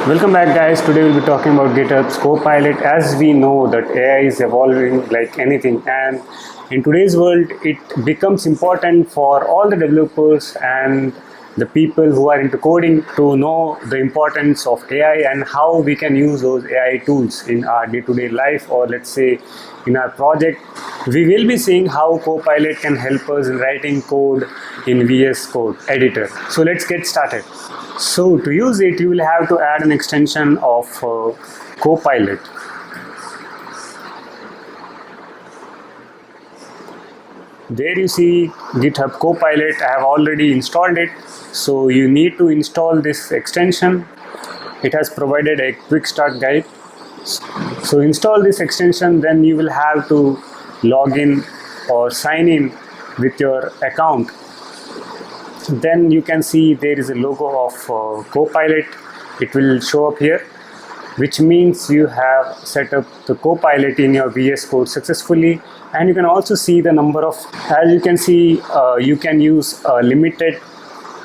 Welcome back, guys. Today we'll be talking about GitHub's Copilot. As we know that AI is evolving like anything, and in today's world it becomes important for all the developers and the people who are into coding to know the importance of AI and how we can use those AI tools in our day-to-day life, or let's say in our project. We will be seeing how Copilot can help us in writing code in VS Code editor. So let's get started. So to use it, you will have to add an extension of Copilot. There you see GitHub Copilot. I have already installed it. So you need to install this extension. It has provided a quick start guide. So install this extension, then you will have to log in or sign in with your account. Then you can see there is a logo of Copilot. It will show up here, which means you have set up the Copilot in your VS Code successfully. And you can also see the number of, as you can see, you can use a limited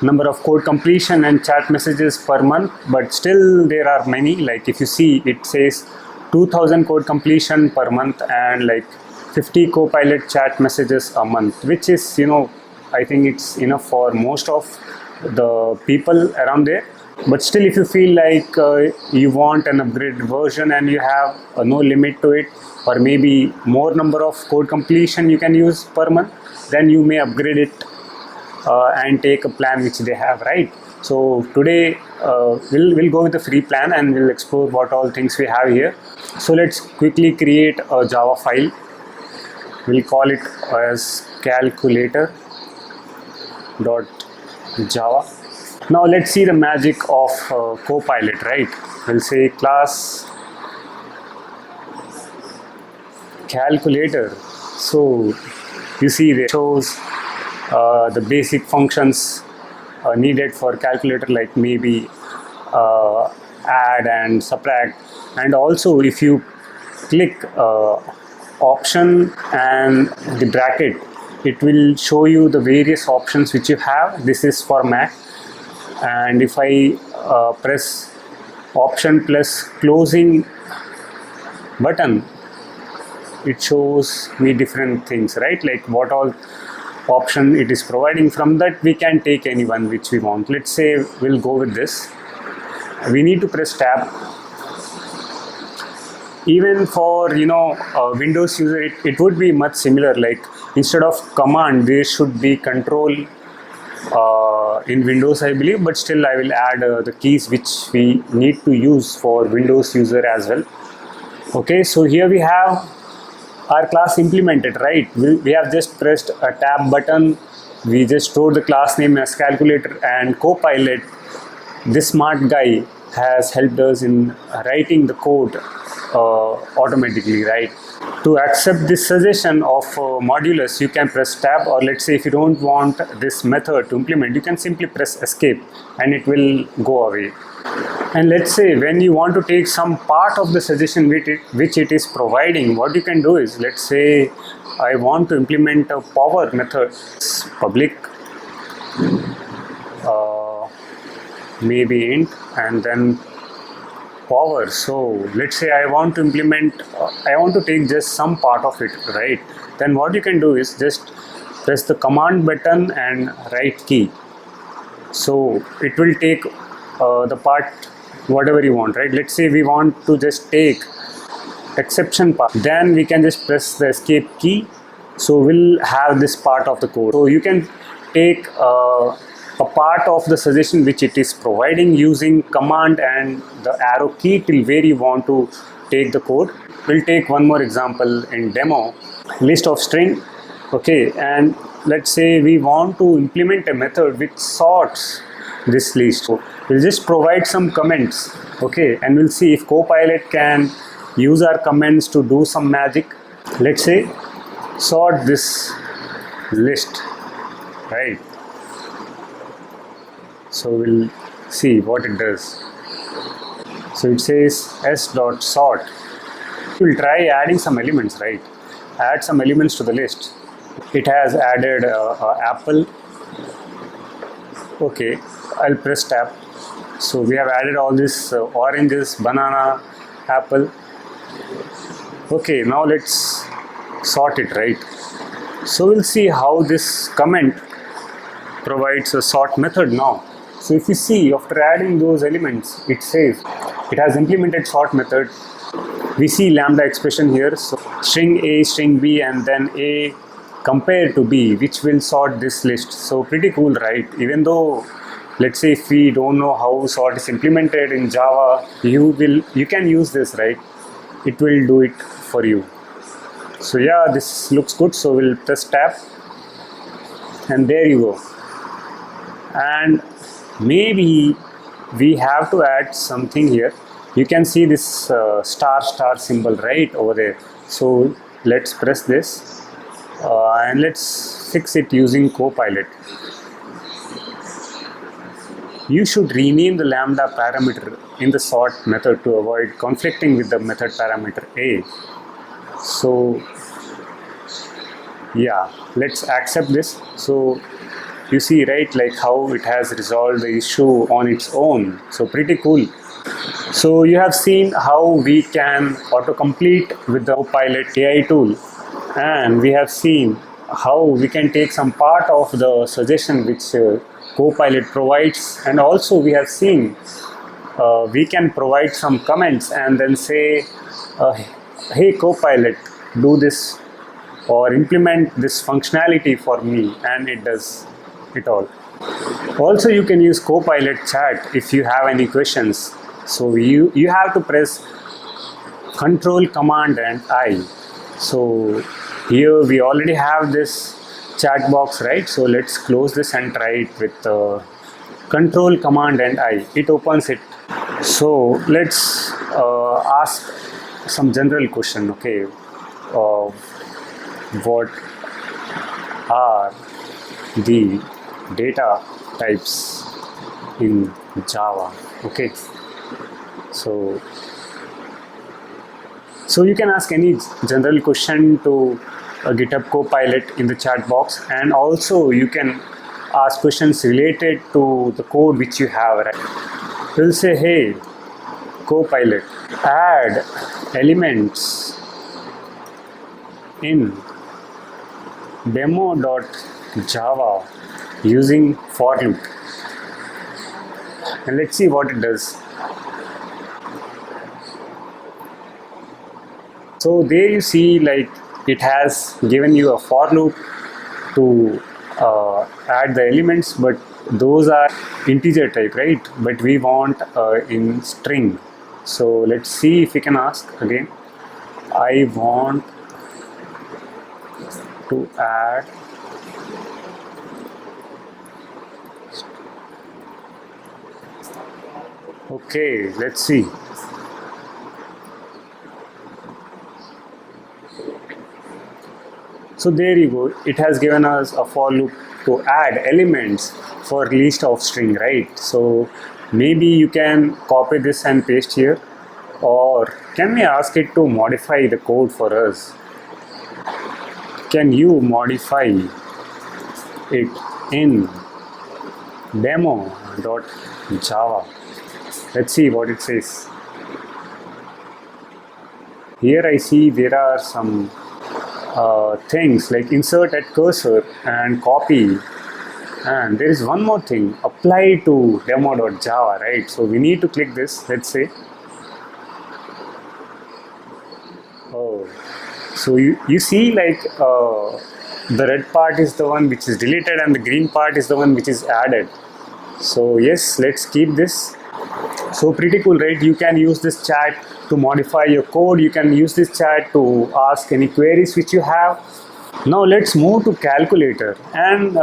number of code completion and chat messages per month, but still there are many. Like if you see, it says 2000 code completion per month and like 50 Copilot chat messages a month, which is, I think it's enough for most of the people around there. But still, if you feel like you want an upgraded version and you have no limit to it, or maybe more number of code completion you can use per month, then you may upgrade it and take a plan which they have, right? So today we'll go with the free plan and we'll explore what all things we have here. So let's quickly create a Java file. We'll call it as calculator.java. Now let's see the magic of Copilot, right? We'll say class calculator. So you see there shows the basic functions needed for calculator, like maybe add and subtract. And also if you click option and the bracket, it will show you the various options which you have. This is for Mac, and if I press option plus closing button, it shows me different things, right? Like what all option it is providing. From that we can take any one which we want. Let's say we'll go with this. We need to press tab. Even for Windows user, it would be much similar. Like instead of command, there should be control in Windows, I believe, but still I will add the keys which we need to use for Windows user as well. Okay, so here we have our class implemented, right? We have just pressed a tab button. We just stored the class name as calculator, and Copilot, this smart guy, has helped us in writing the code automatically, right? To accept this suggestion of modulus, you can press tab, or let's say if you don't want this method to implement, you can simply press escape and it will go away. And let's say when you want to take some part of the suggestion which it is providing, what you can do is, let's say I want to implement a power method, public maybe int and then power. So let's say I want to implement, I want to take just some part of it, right? Then what you can do is just press the command button and right key. So it will take the part whatever you want, right? Let's say we want to just take exception part, then we can just press the escape key. So we'll have this part of the code. So you can take a part of the suggestion which it is providing using command and the arrow key till where you want to take the code. We'll take one more example in demo. List of string. Okay, and let's say we want to implement a method which sorts this list. So we'll just provide some comments, okay, and we'll see if Copilot can use our comments to do some magic. Let's say sort this list, right? So we'll see what it does. So it says s.sort. We'll try adding some elements, right? Add some elements to the list. It has added apple. Okay, I'll press tab. So we have added all this oranges, banana, apple. Okay, now let's sort it, right? So we'll see how this comment provides a sort method now. So if you see, after adding those elements, it says it has implemented sort method. We see lambda expression here, so string A, string B, and then A compared to B, which will sort this list. So pretty cool, right? Even though, let's say if we don't know how sort is implemented in Java, you can use this, right? It will do it for you. So yeah, this looks good. So we'll press tab, and there you go. And maybe we have to add something here. You can see this star symbol right over there. So let's press this and let's fix it using Copilot. You should rename the lambda parameter in the sort method to avoid conflicting with the method parameter A. So yeah, let's accept this. So you see, right, like how it has resolved the issue on its own. So pretty cool. So you have seen how we can autocomplete with the Copilot AI tool, and we have seen how we can take some part of the suggestion which Copilot provides, and also we have seen we can provide some comments and then say, hey Copilot, do this or implement this functionality for me, and it does it all. Also, you can use Copilot chat if you have any questions. So you have to press Control Command and I. So here we already have this chat box, right? So let's close this and try it with Control Command and I. It opens it. So let's ask some general question. Okay, what are the data types in Java? Okay, so you can ask any general question to a GitHub Copilot in the chat box, and also you can ask questions related to the code which you have, right? You'll say, hey Copilot, add elements in demo.java using for loop, and let's see what it does. So there you see, like, it has given you a for loop to add the elements, but those are integer type, right? But we want in string. So let's see if we can ask again. I want to add okay, let's see. So there you go. It has given us a for loop to add elements for list of string, right? So maybe you can copy this and paste here, or can we ask it to modify the code for us? Can you modify it in demo.java? Let's see what it says. Here I see there are some things like insert at cursor and copy, and there is one more thing, apply to demo.java, right? So we need to click this. Let's say, oh, so you see, like, the red part is the one which is deleted and the green part is the one which is added. So yes, let's keep this. So pretty cool, right? You can use this chat to modify your code. You can use this chat to ask any queries which you have. Now let's move to calculator, and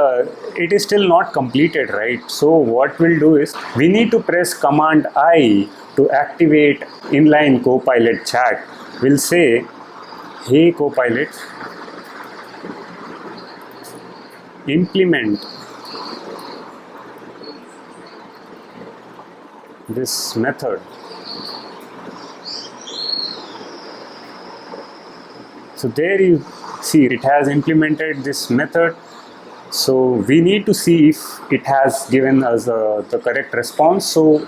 it is still not completed, right? So what we'll do is we need to press Command I to activate inline Copilot chat. We'll say, hey Copilot, implement this method. So there you see it has implemented this method, So we need to see if it has given us the correct response. So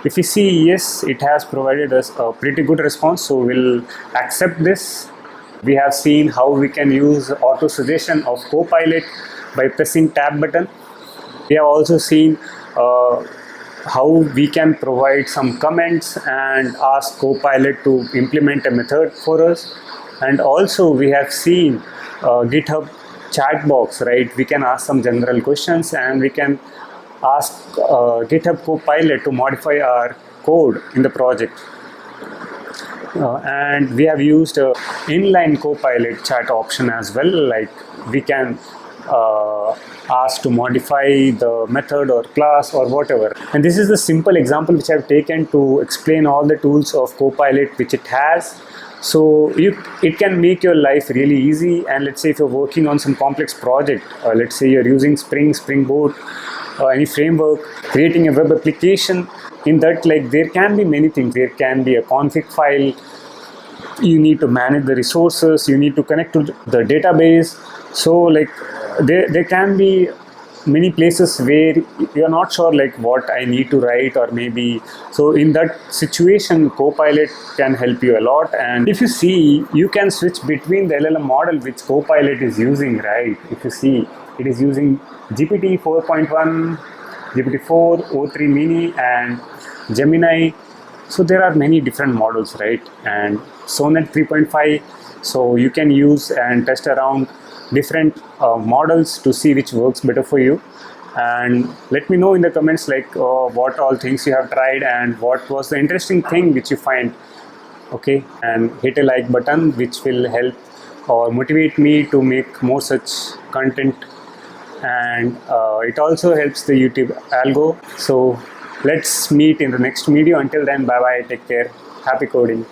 if we see yes, it has provided us a pretty good response, so we'll accept this. We have seen how we can use auto suggestion of Copilot by pressing tab button. We have also seen how we can provide some comments and ask Copilot to implement a method for us. And also we have seen GitHub chat box, right? We can ask some general questions and we can ask GitHub Copilot to modify our code in the project. And we have used inline Copilot chat option as well, like we can ask to modify the method or class or whatever. And this is the simple example which I've taken to explain all the tools of Copilot which it has. So it can make your life really easy. And let's say if you're working on some complex project, let's say you're using Spring Boot, any framework, creating a web application, in that, like, there can be many things. There can be a config file, you need to manage the resources, you need to connect to the database. So like there can be many places where you're not sure like what I need to write, or maybe, so in that situation Copilot can help you a lot. And if you see, you can switch between the LLM model which Copilot is using, right? If you see, it is using GPT 4.1, GPT-4, O3 mini and Gemini. So there are many different models, right? And Sonnet 3.5, so you can use and test around different models to see which works better for you. And let me know in the comments like what all things you have tried and what was the interesting thing which you find. Okay, and hit a like button which will help or motivate me to make more such content. And it also helps the YouTube algo. So let's meet in the next video. Until then, bye bye, take care, happy coding.